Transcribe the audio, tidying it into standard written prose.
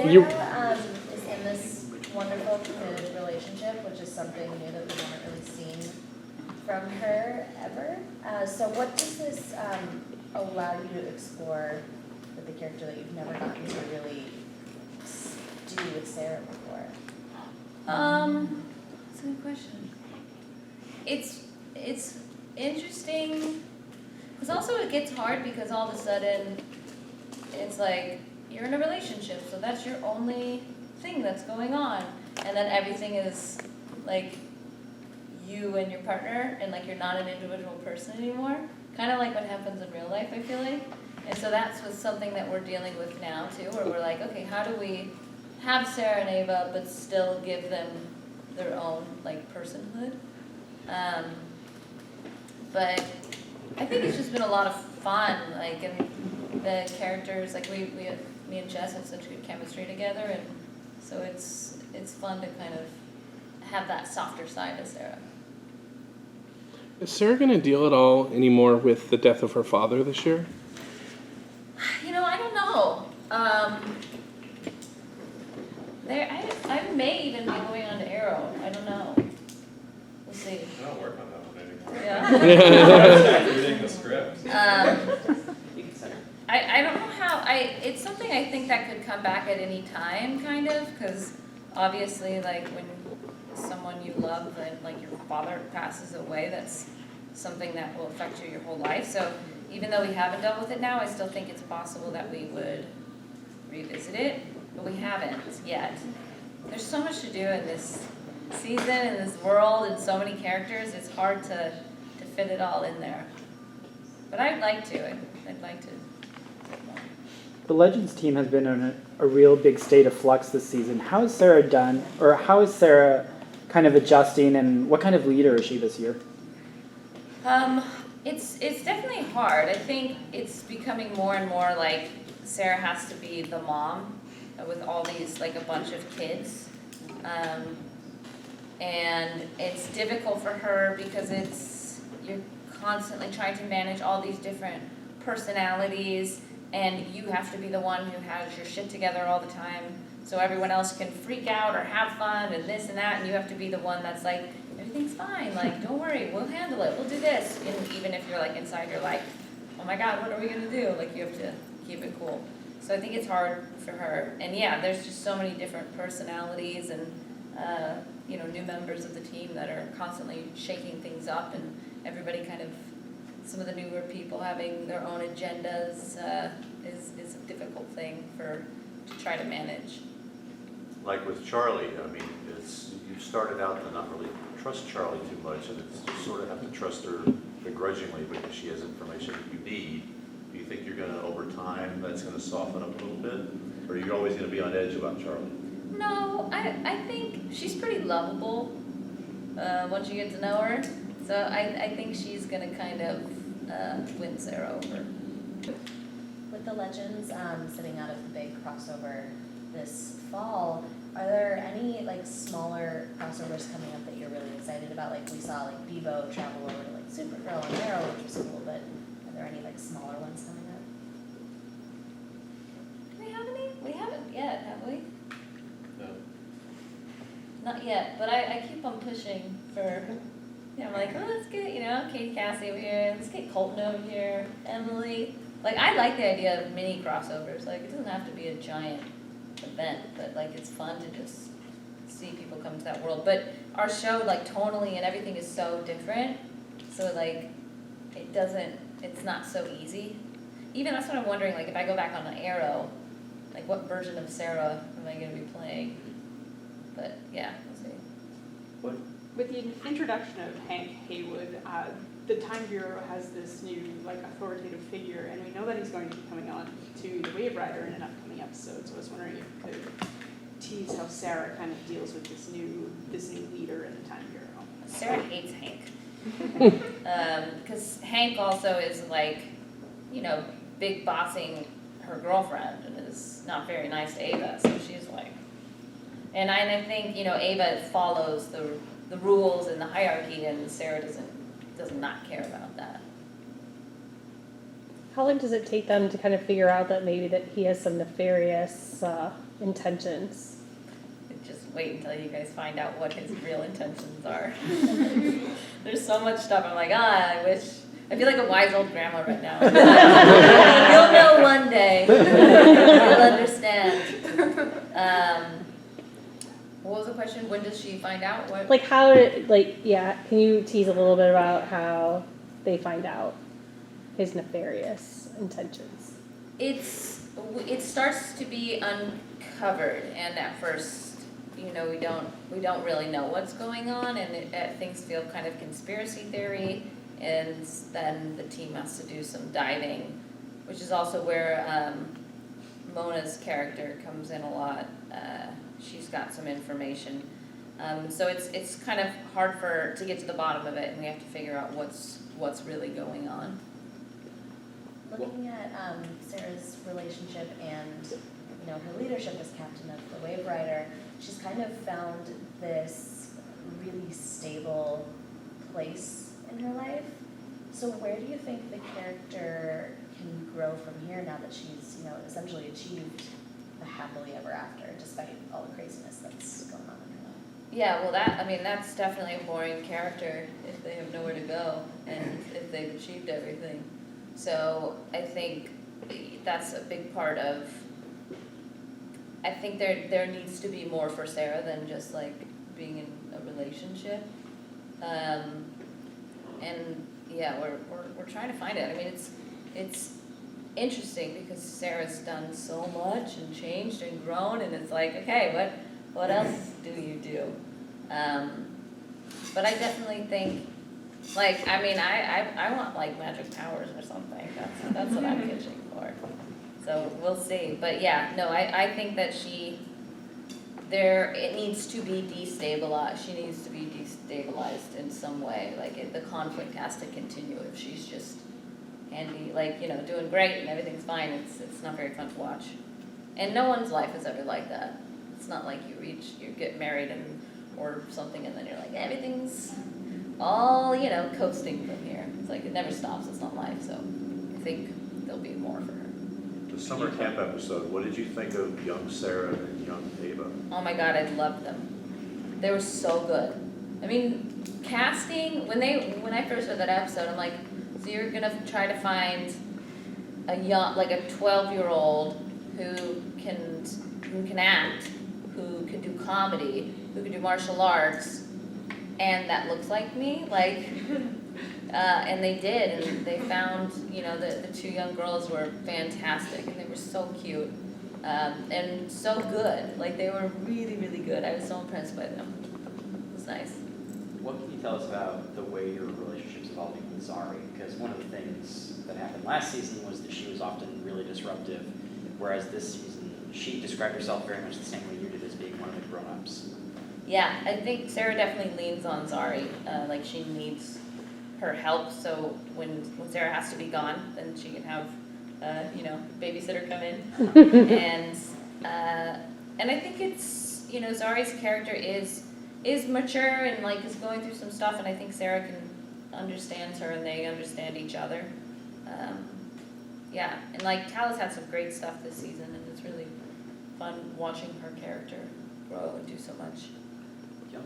Sarah is in this wonderful committed relationship, which is something new that we haven't really seen from her ever. So what does this allow you to explore with the character that you've never gotten to really do with Sarah before? That's a good question. It's interesting, because also it gets hard because all of a sudden it's like you're in a relationship, so that's your only thing that's going on, and then everything is like you and your partner, and like you're not an individual person anymore. Kind of like what happens in real life, I feel like. And so that's what's something that we're dealing with now too, where we're like, okay, how do we have Sara and Ava but still give them their own like personhood? But I think it's just been a lot of fun, like, and the characters, like me and Jess have such good chemistry together, and so it's fun to kind of have that softer side of Sara. Is Sara going to deal at all anymore with the death of her father this year? I don't know. I may even be going on to Arrow. I don't know. We'll see. I don't work on that one anymore. Yeah. I'm reading the script. I don't know how. It's something I think that could come back at any time, kind of, because obviously, like, when someone you love and like your father passes away, that's something that will affect you your whole life. So even though we haven't dealt with it now, I still think it's possible that we would revisit it, but we haven't yet. There's so much to do in this season, in this world, and so many characters. It's hard to fit it all in there. But I'd like to. I'd like to. The Legends team has been in a real big state of flux this season. How has Sara done, or how is Sara kind of adjusting, and what kind of leader is she this year? It's definitely hard. I think it's becoming more and more like Sara has to be the mom with all these, like, a bunch of kids. And it's difficult for her because you're constantly trying to manage all these different personalities, and you have to be the one who has your shit together all the time, so everyone else can freak out or have fun and this and that, and you have to be the one that's like, everything's fine, like, don't worry, we'll handle it, we'll do this. And even if you're like inside, you're like, oh my god, what are we gonna do? Like, you have to keep it cool. So I think it's hard for her. And yeah, there's just so many different personalities and new members of the team that are constantly shaking things up, and everybody kind of, some of the newer people having their own agendas is a difficult thing to try to manage. Like with Charlie, I mean, you started out to not really trust Charlie too much, and you sort of have to trust her begrudgingly because she has information that you need. Do you think you're going to, over time, that's going to soften up a little bit? Or are you always going to be on edge about Charlie? No, I think she's pretty lovable once you get to know her. So I think she's going to kind of win Sara over. With the Legends sitting out of the big crossover this fall, are there any like smaller crossovers coming up that you're really excited about? Like we saw like Bebo travel over to like Supergirl and Arrow, which was cool, but are there any like smaller ones coming up? Do we have any? We haven't yet, have we? No. Not yet, but I keep on pushing for, I'm like, oh, let's get, Katie Cassie over here, let's get Colton over here, Emily. Like, I like the idea of mini crossovers. Like, it doesn't have to be a giant event, but like, it's fun to just see people come to that world. But our show, like, tonally and everything is so different, so like, it's not so easy. Even that's what I'm wondering, like, if I go back on the Arrow, like, what version of Sara am I going to be playing? But yeah, we'll see. With the introduction of Hank Haywood, the Time Bureau has this new authoritative figure, and we know that he's going to be coming on to the Wave Rider in an upcoming episode. So I was wondering if you could tease how Sara kind of deals with this new leader in the Time Bureau. Sara hates Hank. Because Hank also is big bossing her girlfriend and is not very nice to Ava, so she's like, and I think, Ava follows the rules and the hierarchy, and Sara does not care about that. How long does it take them to kind of figure out that maybe that he has some nefarious intentions? Just wait until you guys find out what his real intentions are. There's so much stuff. I'm like, I feel like a wise old grandma right now. You'll know one day. You'll understand. What was the question? When does she find out? What? Like can you tease a little bit about how they find out his nefarious intentions? It starts to be uncovered, and at first, we don't really know what's going on, and things feel kind of conspiracy theory, and then the team has to do some diving, which is also where Mona's character comes in a lot. She's got some information, so it's kind of hard to get to the bottom of it, and we have to figure out what's really going on. Looking at Sarah's relationship and her leadership as captain of the Wave Rider, she's kind of found this really stable place in her life. So where do you think the character can grow from here now that she's essentially achieved the happily ever after, despite all the craziness that's going on in her life? Yeah, well that's definitely a boring character if they have nowhere to go and if they've achieved everything. So I think that's a big part of, I think there needs to be more for Sara than just like being in a relationship. And yeah, we're trying to find it. I mean, it's interesting because Sarah's done so much and changed and grown, and it's like, okay, what else do you do? But I definitely think, I want like magic powers or something. That's what I'm pitching for. So we'll see. But yeah, no, I think that it needs to be destabilized. She needs to be destabilized in some way. Like the conflict has to continue. If she's just handy, doing great and everything's fine, it's not very fun to watch. And no one's life is ever like that. It's not like you get married or something, and then you're like, everything's all, coasting from here. It's like it never stops. It's not life. So I think there'll be more for her. The summer camp episode, what did you think of young Sara and young Ava? Oh my God, I loved them. They were so good. I mean, casting, when I first heard that episode, I'm like, so you're gonna try to find a 12-year-old who can act, who can do comedy, who can do martial arts, and that looks like me, and they did, and they found, the two young girls were fantastic, and they were so cute, and so good. Like, they were really, really good. I was so impressed by them. It was nice. What can you tell us about the way your relationship's evolving with Zari? Because one of the things that happened last season was that she was often really disruptive, whereas this season she described herself very much the same way you did, as being one of the grown-ups. Yeah, I think Sara definitely leans on Zari. She needs her help, so when Sara has to be gone, then she can have, babysitter come in. And I think it's, Zari's character is mature and is going through some stuff, and I think Sara understands her and they understand each other. Yeah, and Tala's had some great stuff this season, and it's really fun watching her character grow and do so much.